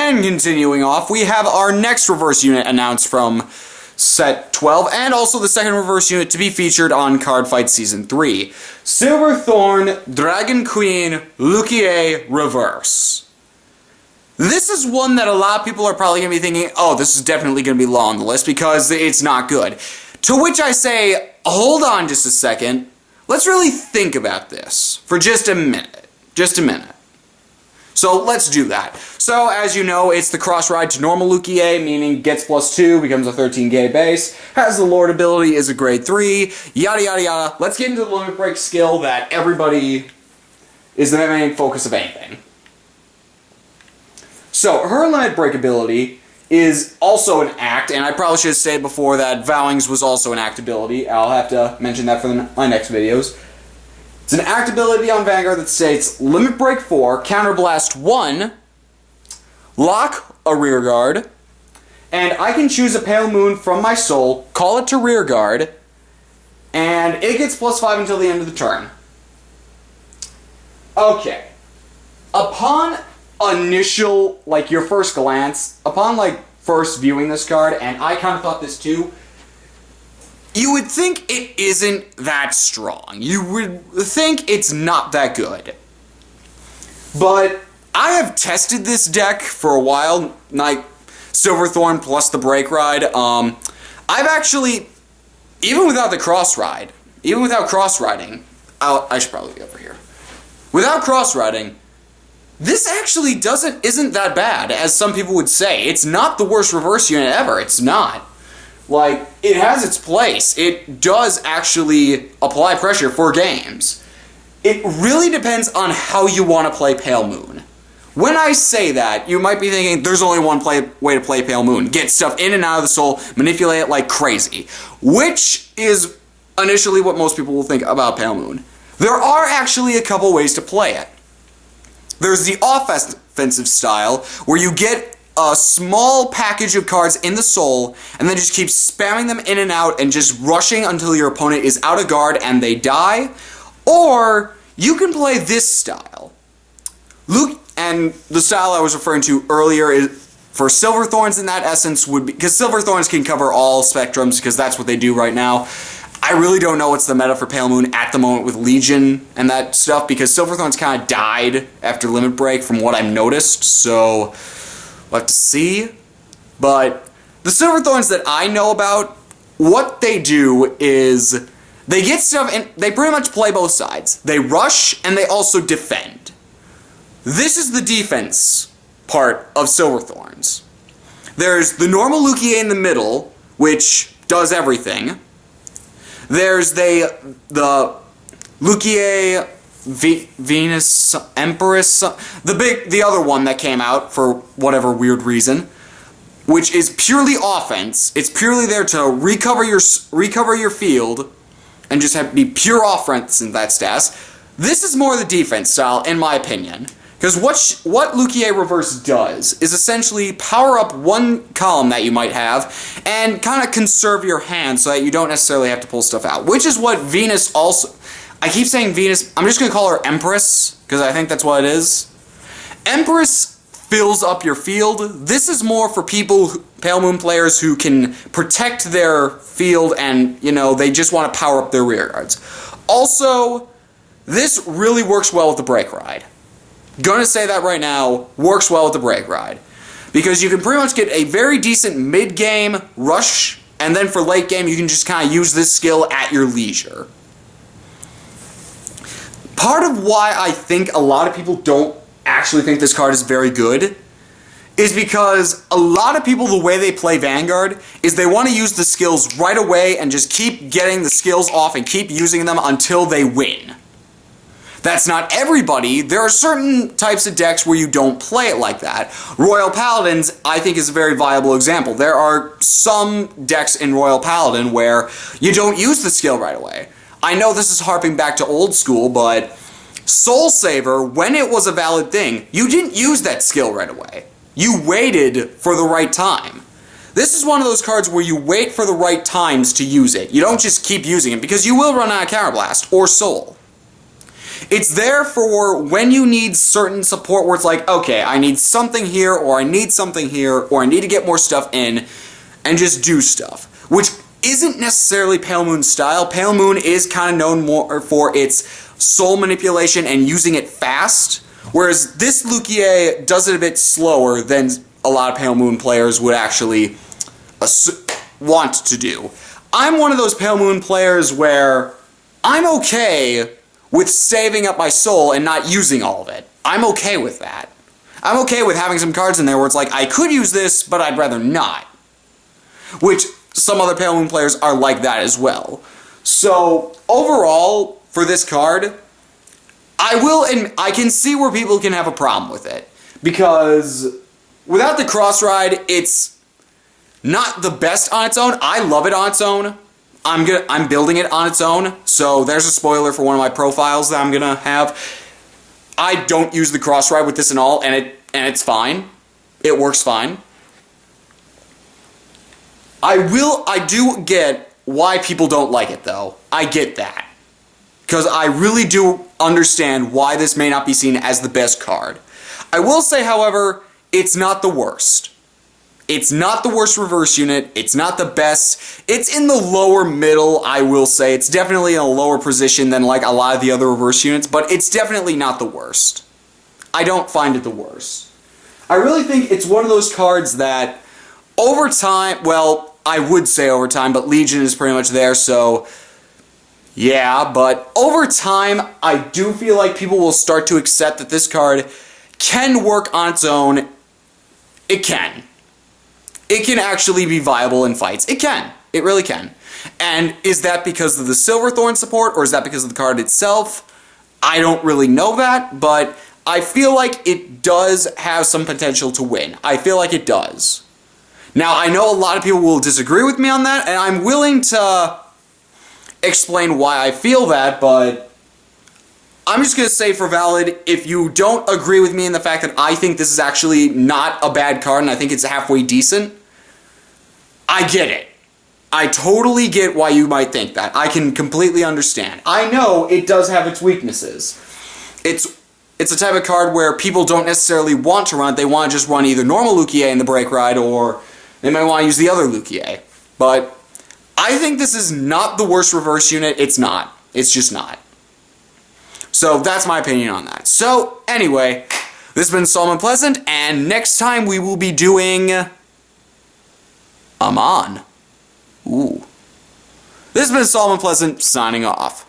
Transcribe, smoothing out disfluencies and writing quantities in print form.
And continuing off, we have our next reverse unit announced from set 12, and also the second reverse unit to be featured on Card Fight Season 3. Silverthorn Dragon Queen Luquier Reverse. This is one that a lot of people are probably going to be thinking, oh, this is definitely going to be low on the list because it's not good. To which I say, hold on just a second. Let's really think about this for just a minute. Just a minute. So let's do that. So as you know, it's the CrossRide to normal Luquier, meaning gets +2, becomes a 13k base, has the Lord ability, is a grade 3, yada yada yada. Let's get into the limit break skill that everybody is the main focus of anything. So her limit break ability is also an act, and I probably should have said before that Vowings was also an act ability. I'll have to mention that for my next videos. It's an act ability on Vanguard that states Limit Break 4, Counterblast 1, Lock a Rear Guard, and I can choose a Pale Moon from my soul, call it to Rear Guard, and it gets +5 until the end of the turn. Okay. Upon initial, your first glance, upon, first viewing this card, and I kind of thought this too, you would think it isn't that strong. You would think it's not that good. But I have tested this deck for a while, Silverthorn plus the Break Ride. I've actually, even without the CrossRide, even without cross-riding, I should probably be over here. Without cross-riding, this actually isn't that bad, as some people would say. It's not the worst reverse unit ever. It's not. It has its place. It does actually apply pressure for games. It really depends on how you want to play Pale Moon. When I say that, you might be thinking, there's only one way to play Pale Moon. Get stuff in and out of the soul, manipulate it like crazy. Which is initially what most people will think about Pale Moon. There are actually a couple ways to play it. There's the offensive style, where you get a small package of cards in the soul, and then just keep spamming them in and out and just rushing until your opponent is out of guard and they die. Or you can play this style. And the style I was referring to earlier is for Silverthorns in that essence would be, because Silverthorns can cover all spectrums because that's what they do right now. I really don't know what's the meta for Pale Moon at the moment with Legion and that stuff, because Silverthorns kind of died after Limit Break from what I've noticed, so we'll have to see. But the Silverthorns that I know about, what they do is they get stuff and they pretty much play both sides. They rush and they also defend. This is the defense part of Silverthorns. There's the normal Luquier in the middle, which does everything. There's the Luquier Venus Empress, the other one that came out for whatever weird reason, which is purely offense. It's purely there to recover your field and just be pure offense in that stats. This is more the defense style, in my opinion. Because what Luquier Reverse does is essentially power up one column that you might have and kind of conserve your hand so that you don't necessarily have to pull stuff out. Which is what Venus also... I keep saying Venus, I'm just going to call her Empress, because I think that's what it is. Empress fills up your field. This is more for people, Pale Moon players, who can protect their field and, they just want to power up their rear guards. Also, this really works well with the Break Ride. Gonna say that right now, works well with the Break Ride. Because you can pretty much get a very decent mid-game rush, and then for late game you can just kind of use this skill at your leisure. Part of why I think a lot of people don't actually think this card is very good is because a lot of people, the way they play Vanguard is they want to use the skills right away and just keep getting the skills off and keep using them until they win. That's not everybody. There are certain types of decks where you don't play it like that. Royal Paladins, I think, is a very viable example. There are some decks in Royal Paladin where you don't use the skill right away. I know this is harping back to old school, but Soul Saver, when it was a valid thing, you didn't use that skill right away. You waited for the right time. This is one of those cards where you wait for the right times to use it. You don't just keep using it, because you will run out of Counterblast or Soul. It's there for when you need certain support where it's like, okay, I need something here, or I need something here, or I need to get more stuff in, and just do stuff. Which isn't necessarily Pale Moon's style. Pale Moon is kind of known more for its soul manipulation and using it fast, whereas this Luquier does it a bit slower than a lot of Pale Moon players would actually want to do. I'm one of those Pale Moon players where I'm okay with saving up my soul and not using all of it. I'm okay with that. I'm okay with having some cards in there where it's like, I could use this, but I'd rather not. Which some other Pale Moon players are like that as well. So, overall, for this card, I can see where people can have a problem with it. Because without the CrossRide, it's not the best on its own. I love it on its own. I'm building it on its own, so there's a spoiler for one of my profiles that I'm gonna have. I don't use the CrossRide with this and all, and it's fine. It works fine. I do get why people don't like it though. I get that. Because I really do understand why this may not be seen as the best card. I will say, however, it's not the worst. It's not the worst reverse unit. It's not the best. It's in the lower middle, I will say. It's definitely in a lower position than like a lot of the other reverse units, but it's definitely not the worst. I don't find it the worst. I really think it's one of those cards that over time, well, I would say over time, but Legion is pretty much there, so yeah, but over time, I do feel like people will start to accept that this card can work on its own. It can. It can actually be viable in fights. It can. It really can. And is that because of the Silverthorn support, or is that because of the card itself? I don't really know that, but I feel like it does have some potential to win. I feel like it does. Now, I know a lot of people will disagree with me on that, and I'm willing to explain why I feel that, but I'm just going to say for valid, if you don't agree with me in the fact that I think this is actually not a bad card and I think it's halfway decent, I get it. I totally get why you might think that. I can completely understand. I know it does have its weaknesses. It's a type of card where people don't necessarily want to run it. They want to just run either normal Luquier in the break ride, or they might want to use the other Luquier. But I think this is not the worst reverse unit. It's not. It's just not. So that's my opinion on that. So anyway, this has been Solomon Pleasant, and next time we will be doing Amon. Ooh. This has been Solomon Pleasant signing off.